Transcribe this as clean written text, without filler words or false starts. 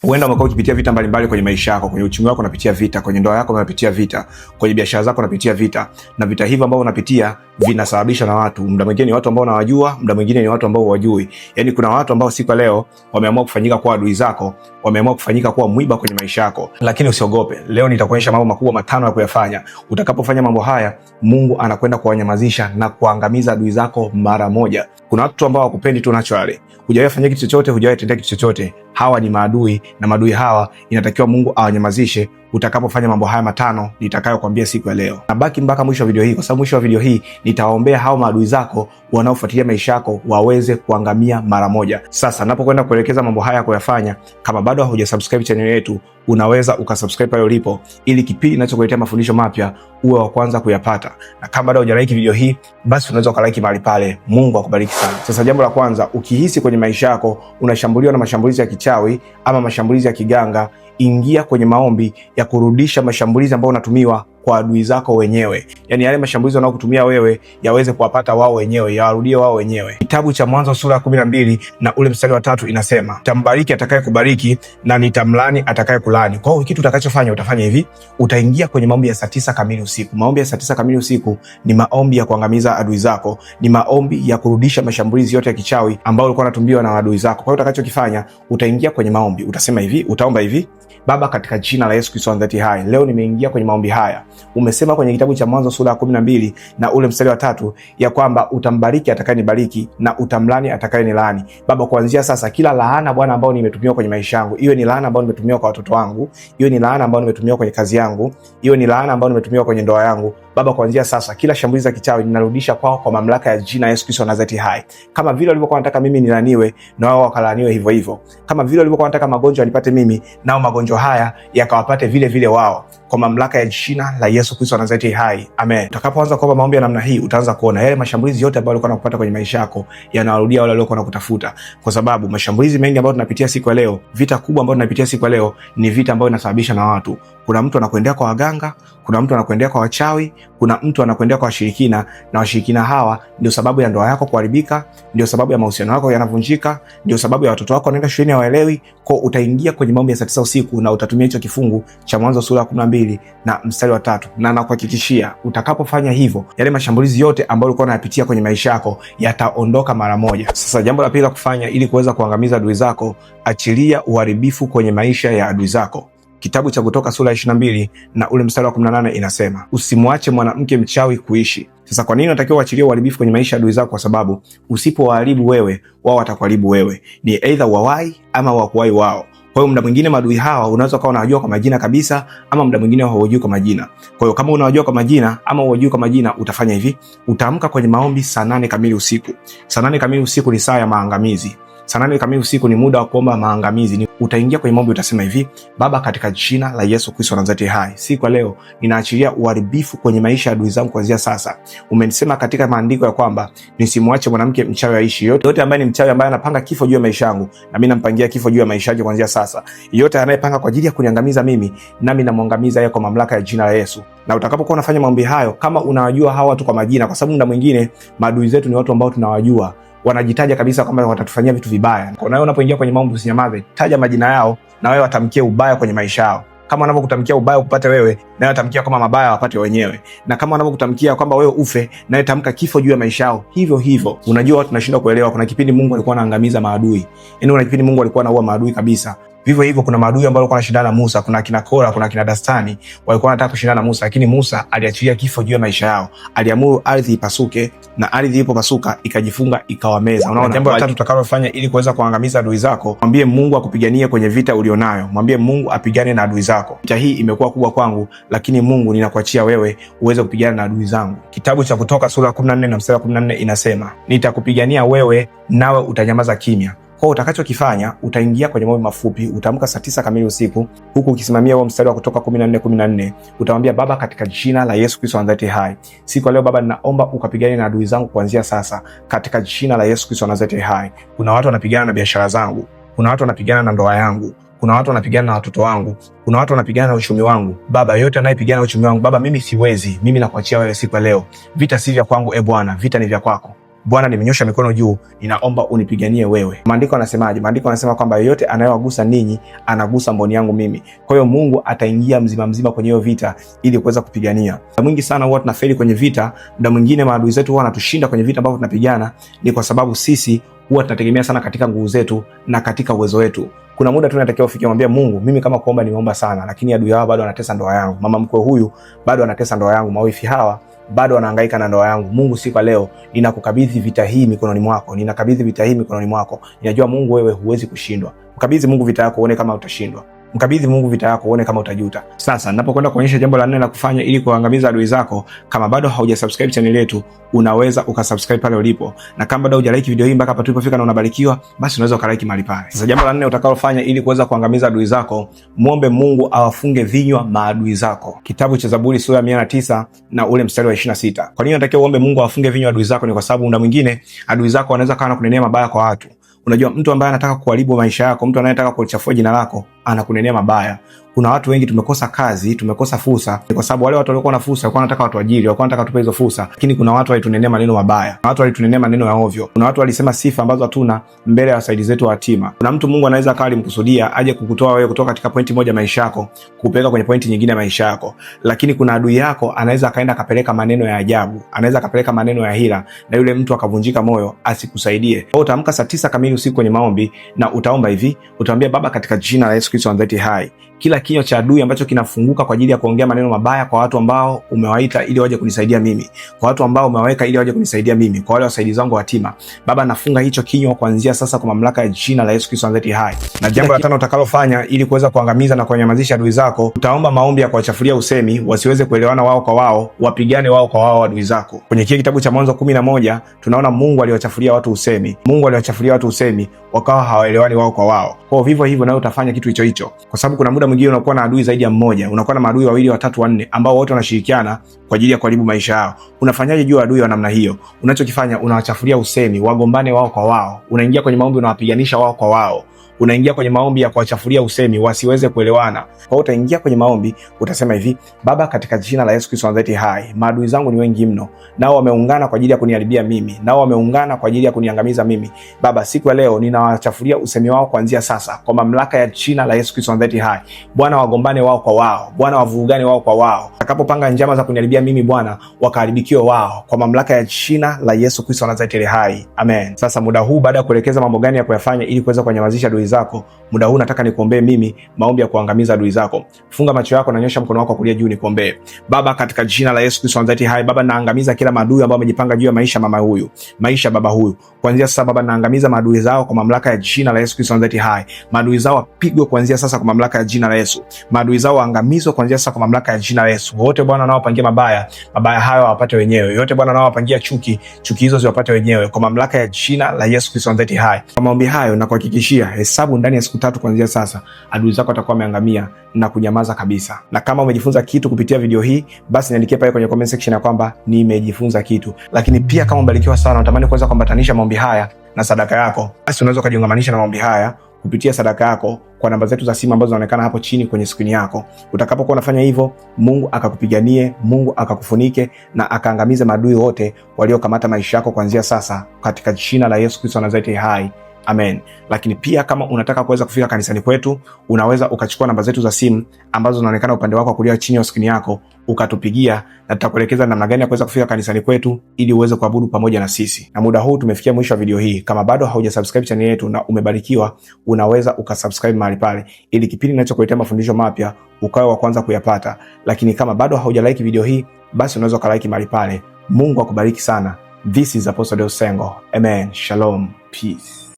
Huenda umekuwa ukipitia vita mbalimbali kwenye maisha yako, kwenye uchumi wako unapitia vita, kwenye ndoa yako unapitia vita, kwenye biashara zako unapitia vita. Na vita hivi ambavyo unapitia vinasababishwa na watu. Muda mwingine ni watu ambao unawajua, muda mwingine ni watu ambao huwajui. Yaani kuna watu ambao siku leo wameamua kufanyika kuwa adui zako, wameamua kufanyika kuwa mwiba kwenye maisha yako. Lakini usiogope. Leo nitakuonyesha mambo makubwa matano ya kuyafanya. Utakapofanya mambo haya, Mungu anakwenda kuwanyamazisha na kuangamiza adui zako mara moja. Kuna watu ambao hawakupendi tu naturally. Hujawahi fanya kitu chochote, hujawahi tendea kitu chochote. Hawa ni maadui, na maadui hawa inatakiwa Mungu awanyamazishe utakapofanya mambo haya matano nitakayokuambia siku ya leo. Nabaki mpaka mwisho wa video hii, kwa sababu mwisho wa video hii nitawaombea hao maadui zako wanaofuatilia maisha yako waweze kuangamia mara moja. Sasa napokwenda kuelekeza mambo haya kuyafanya, kama bado hujasubscribe channel yetu, unaweza ukasubscribe pale ulipo, ili kipindi ninachokuletea mafundisho mapya uwe wa kwanza kuyapata. Na kama bado hujalike video hii, basi unaweza ukalike mahali pale. Mungu akubariki sana. Sasa jambo la kwanza, ukihisi kwenye maisha yako unashambuliwa na mashambulizi ya kichawi ama mashambulizi ya kiganga, ingia kwenye maombi ya kurudisha mashambulizi ambayo unatumiwa kwa adui zako wenyewe. Yaani yale mashambulizi wanaokutumia wewe yaweze kuwapata wao wenyewe, yawarudie wao wenyewe. Kitabu cha Mwanzo sura ya 12 na ule mstari wa 3 inasema, nitambariki atakaye kubariki na nitamlaani atakaye kulaani. Kwa hiyo kitu utakachofanya, utafanya hivi, utaingia kwenye maombi ya saa 9 kamili usiku. Maombi ya saa 9 kamili usiku ni maombi ya kuangamiza adui zako, ni maombi ya kurudisha mashambulizi yote ya kichawi ambayo ulikuwa unatumbiwa na adui zako. Kwa hiyo utakachokifanya, utaingia kwenye maombi, utasema hivi, utaomba hivi: Baba, katika jina la Yesu Kristo aliye hai, leo nimeingia kwenye maombi haya. Umesema kwenye kitabu cha Mwanzo sura ya 12 na ule mstari wa 3 ya kwamba utambariki atakayenibariki na utamlaani atakayenilaani. Baba, kuanzia sasa kila laana Bwana ambao nimetumiwa kwenye maisha yangu, iwe ni laana ambayo nimetumiwa kwa watoto wangu, iwe ni laana ambayo nimetumiwa kwenye kazi yangu, iwe ni laana ambayo nimetumiwa kwenye ndoa yangu, Baba, kuanzia sasa kila shambulizi la kichawi ninarudisha kwao kwa mamlaka ya jina Yesu Kristo Nazareti hai. Kama vile walivyokuwa wanataka mimi nilaniwe, na wao wakalaaniwe hivyo hivyo. Kama vile walivyokuwa wanataka magonjwa yanipate mimi, nao magonjwa haya yakawapate vile vile wao, kwa mamlaka ya jina la Yesu Kristo Nazareti hai. Amen. Utakapoanza kuomba maombi ya namna hii, utaanza kuona yale mashambulizi yote ambayo walikuwa wanakupata kwenye maisha yako yanawarudia wale waliokuwa wanakutafuta. Kwa sababu mashambulizi mengi ambayo tunapitia siku ya leo, vita kubwa ambayo tunapitia siku ya leo, ni vita ambayo inasababisha na watu. Kuna mtu anakuendea kwa waganga, kuna mtu anakuendea kwa wachawi, kuna mtu anakuendea kwa washirikina, na washirikina hawa ndio sababu ya ndoa yako kuharibika, ndio sababu ya mahusiano yako yanavunjika, ndio sababu ya watoto wako wanaenda shuleni hawaelewi. Kwa utaingia kwenye maombi ya saa 9 usiku na utatumia hicho kifungu cha Mwanzo sura ya 12 na mstari wa 3, na nakuhakikishia utakapofanya hivyo, yale mashambulizi yote ambayo ulikuwa unayapitia kwenye maisha yako yataondoka mara moja. Sasa jambo la pili la kufanya ili kuweza kuangamiza adui zako, achilia uharibifu kwenye maisha ya adui zako. Kitabu cha Kutoka sura ya 22 na ule mstari wa 18 inasema, usimwache mwanamke mchawi kuishi. Sasa kwa nini unatakiwa uachilie uharibifu kwenye maisha ya adui zako? Kwa sababu usipowaharibu wewe, wao watakuharibu wewe. Ni either wawai ama wakuwai wao. Kwa hiyo muda mwingine maadui hawa unaweza kuwa unawajua kwa majina kabisa, ama muda mwingine hawajui kwa majina. Kwa hiyo kama unawajua kwa majina ama hawajui kwa majina, utafanya hivi, utaamka kwenye maombi saa 8 kamili usiku. Saa 8 kamili usiku ni saa ya maangamizi. Saa 8 kamili usiku ni muda wa kuomba maangamizi. Utaingia kwenye maombi, utasema hivi: Baba, katika jina la Yesu Kristo Nazareti hai, siku ya leo ninaachilia uharibifu kwenye maisha ya adui zangu kuanzia sasa. Umenisema katika maandiko ya kwamba nisimwache mwanamke mchawi aishi. Yote ambaye ni mchawi, ambaye anapanga kifo juu ya maisha yangu, na mimi nampangia kifo juu ya maisha yake kuanzia sasa. Yote anayepanga kwa ajili ya kuniangamiza mimi, nami namwangamiza yeye kwa mamlaka ya jina la Yesu. Na utakapokuwa unafanya maombi hayo, kama unawajua hawa watu kwa majina, kwa sababu muda mwingine maadui zetu ni watu ambao tunawajua, wanajitaja kabisa kwamba watatufanyia vitu vibaya. Kwa hiyo unapoingia kwenye maombi, usinyamaze, taja majina yao na wewe watamkie ubaya kwenye maisha yao. Kama wanavyokutamkia ubaya upate wewe, na watamkia kama mabaya wapate wenyewe. Na kama wanavyokutamkia kwamba wewe ufe, na tamka kifo juu ya maisha yao hivyo hivyo. Unajua watu tunashindwa kuelewa, kuna kipindi Mungu alikuwa anaangamiza maadui. Yaani kuna kipindi Mungu alikuwa anaua maadui kabisa. Vivyo hivyo kuna maadui ambao walikuwa wanashindana na Musa, kuna kina Kora, kuna kina Dastani, walikuwa wanataka kushindana na Musa, lakini Musa aliachilia kifo juu ya maisha yao. Aliamuru ardhi ipasuke, na ardhi ilipopasuka ikajifunga ikawameza. Unaona, jambo la tatu utakalofanya ili kuweza kuangamiza adui zako, mwambie Mungu akupiganie kwenye vita ulionayo. Mwambie Mungu apigane na adui zako. Vita hii imekuwa kubwa kwangu, lakini Mungu ninakuachia wewe uweze kupigana na adui zangu. Kitabu cha Kutoka sura ya 14 na mstari wa 14 inasema, nitakupigania wewe nawe utanyamaza kimya. Kwa utakachokifanya, utaingia kwenye maombi mafupi, utaamka saa 9 kamili usiku, huku ukisimamia huo mstari wa Kutoka 14:14. Utamwambia, Baba, katika jina la Yesu Kristo Nazareti hai, siku leo Baba ninaomba ukapigane na adui zangu kuanzia sasa, katika jina la Yesu Kristo Nazareti hai. Kuna watu wanapigana na biashara zangu, kuna watu wanapigana na ndoa yangu, kuna watu wanapigana na watoto wangu, kuna watu wanapigana na uchumi wangu. Baba, yote anayepigana na uchumi wangu, Baba mimi siwezi, mimi nakuachia wewe siku leo. Vita si vya kwangu, Bwana, vita ni vya kwako. Bwana, nimenyosha mikono juu, ninaomba unipiganie wewe. Maandiko yanasemaje? Maandiko yanasema kwamba yeyote anayewagusa ninyi anagusa mboni yangu mimi. Kwa hiyo Mungu ataingia mzima mzima kwenye hiyo vita ili kuweza kupigania. Muda mwingi sana huwa tunafeli kwenye vita, muda mwingine maadui zetu huwa wanatushinda kwenye vita ambavyo tunapigana, ni kwa sababu sisi huwa tunategemea sana katika nguvu zetu na katika uwezo wetu. Kuna muda tu natakiwa ufikie mwambie Mungu, mimi kama kuomba nimeomba sana, lakini adui hawa bado anatesa ndoa yangu. Mama mkwe huyu bado anatesa ndoa yangu. Mawifi hawa bado wanahangaika na ndoa yangu. Mungu, siku leo ninakukabidhi vita hii mikononi mwako. Ninakabidhi vita hii mikononi mwako. Ninajua Mungu wewe huwezi kushindwa. Mkabidhi Mungu vita yako uone kama utashindwa. Mkabidhi Mungu vita yako uone kama utajuta. Sasa ninapokwenda kuonyesha jambo la 4 la kufanya ili kuangamiza adui zako, kama bado haujasubscribe channel yetu, unaweza ukasubscribe pale ulipo. Na kama bado hujalike video hii mpaka hapa tulipofika na unabarikiwa, basi unaweza ukalike mahali pale. Sasa jambo la 4 utakalofanya ili kuweza kuangamiza adui zako, muombe Mungu awafunge vinywa maadui zako. Kitabu cha Zaburi sura ya 109 na ule mstari wa 26. Kwa nini unatakiwa uombe Mungu awafunge vinywa adui zako? Ni kwa sababu muda mwingine adui zako wanaweza kana kunenea mabaya kwa watu. Unajua mtu ambaye anataka kuharibu maisha yako, mtu anayetaka kuchafua jina lako, anakunenea mabaya. Kuna watu wengi tumekosa kazi, tumekosa fursa, kwa sababu wale watu walikuwa na fursa walikuwa wanataka watu ajiri, walikuwa wanataka tupe hizo fursa, lakini kuna watu walitunenea maneno mabaya. Kuna watu walitunenea maneno ya ovyo. Kuna watu walisema sifa ambazo hatuna mbele ya wasaidizi wetu wa hatima. Kuna mtu Mungu anaweza akawa alimkusudia aje kukutoa wewe kutoka katika pointi moja maisha yako kupeleka kwenye pointi nyingine ya maisha yako, lakini kuna adui yako anaweza akaenda akapeleka maneno ya ajabu, anaweza akapeleka maneno ya hila, na yule mtu akavunjika moyo asikusaidie. Kwa utaamka saa 9 kamili usiku kwenye maombi na utaomba hivi, utaambia Baba, katika jina la Yesu Kristo Nazareti hai, kila kinywa cha adui ambacho kinafunguka kwa ajili ya kuongea maneno mabaya kwa watu ambao umewaita ili waje kunisaidia mimi, kwa watu ambao umewaweka ili waje kunisaidia mimi, kwa wale wasaidizi wangu wa hatima, Baba, nafunga hicho kinywa kuanzia sasa kwa mamlaka ya jina la Yesu Kristo Nazareti hai. Na jambo la 5 utakalofanya ili kuweza kuangamiza na kunyamazisha adui zako, utaomba maombi ya kuwachafulia usemi, wasiweze kuelewana wao kwa wao, wapigane wao kwa wao adui zako. Kwenye kile kitabu cha Mwanzo 11 tunaona Mungu aliwachafulia watu usemi. Mungu aliwachafulia watu usemi, wakawa hawaelewani wao kwa wao. Kwa vivyo hivyo nawe utafanya kitu hicho hicho, kwa sababu kuna muda mwingine unakuwa na adui zaidi ya mmoja, unakuwa na maadui 2, 3, 4 ambao wote wanashirikiana kwa ajili ya kuharibu maisha yao. Unafanyaje juu adui wa namna hiyo? Unachokifanya, unawachafulia usemi, wagombane wao kwa wao. Unaingia kwenye maombi, unawapiganisha wao kwa wao. Unaingia kwenye maombi ya kuwachafulia usemi, wasiweze kuelewana. Kwa hiyo utaingia kwenye maombi, utasema hivi, Baba, katika jina la Yesu Kristo Nazareti hai, maadui zangu ni wengi mno, nao wameungana kwa ajili ya kuniharibia mimi, nao wameungana kwa ajili ya kuniangamiza mimi. Baba, siku ya leo ninawachafulia usemi wao kuanzia sasa kwa mamlaka ya jina la Yesu Kristo Nazareti hai. Bwana, wagombane wao kwa wao. Bwana, wavurugane wao kwa wao. Atakapopanga njama za kuniharibia mimi, Bwana, wakaharibikiwe wao kwa mamlaka ya jina la Yesu Kristo Nazareti hai. Amen. Sasa muda huu, baada ya kuelekeza mambo gani ya kuyafanya ili kuweza kunyamazisha adui zako, muda huu nataka nikuombee mimi maombi ya kuangamiza adui zako. Funga macho yako na nyosha mkono wako kulia juu nikuombee. Baba, katika jina la Yesu Kristo Nazareti hai, Baba, naangamiza kila maadui ambao wamejipanga juu ya maisha mama huyu, maisha baba huyu. Kuanzia sasa Baba, naangamiza maadui zao kwa mamlaka ya jina la Yesu Kristo Nazareti hai. Maadui zao wapigwe kuanzia sasa kwa mamlaka ya jina la Yesu. Maadui zao waangamizwe kuanzia sasa kwa mamlaka ya jina la Yesu. Wote Bwana nao wapangie mabaya, mabaya hayo wapate wenyewe. Yote Bwana nao wapangia chuki, chuki hizo ziwapate wenyewe kwa mamlaka ya jina la Yesu Kristo Nazareti hai. Kwa maombi hayo na kuhakikishia, hesabu ndani ya siku 3 kuanzia sasa adui zako watakuwa wameangamia na kunyamaza kabisa. Na kama umejifunza kitu kupitia video hii, basi niandikie pale kwenye comment section ya kwamba nimejifunza kitu. Lakini pia kama umebarikiwa sana, unatamani kuweza kuambatanisha maombi haya na sadaka yako, basi unaweza kujiungamanisha na maombi haya kupitia sadaka yako kwa namba zetu za simu ambazo zinaonekana hapo chini kwenye skrini yako. Utakapokuwa unafanya hivyo, Mungu akakupiganie, Mungu akakufunike na akaangamize maadui wote waliokamata maisha yako kuanzia sasa katika jina la Yesu Kristo Nazareti hai. Amen. Lakini pia kama unataka kuweza kufika kanisani kwetu, unaweza ukachukua namba zetu za simu ambazo zinaonekana upande wako kulia chini ya skrini yako, ukatupigia na tutakuelekeza namna gani ya kuweza kufika kanisani kwetu ili uweze kuabudu pamoja na sisi. Na muda huu tumefikia mwisho wa video hii. Kama bado haujasubscribe channel yetu na umebarikiwa, unaweza ukasubscribe mahali pale ili kipindi ninachokuletea mafundisho mapya ukawe wa kwanza kuyapata. Lakini kama bado haujalike video hii, basi unaweza ukalike mahali pale. Mungu akubariki sana. This is Apostle Deusi Sengo. Amen. Shalom. Peace.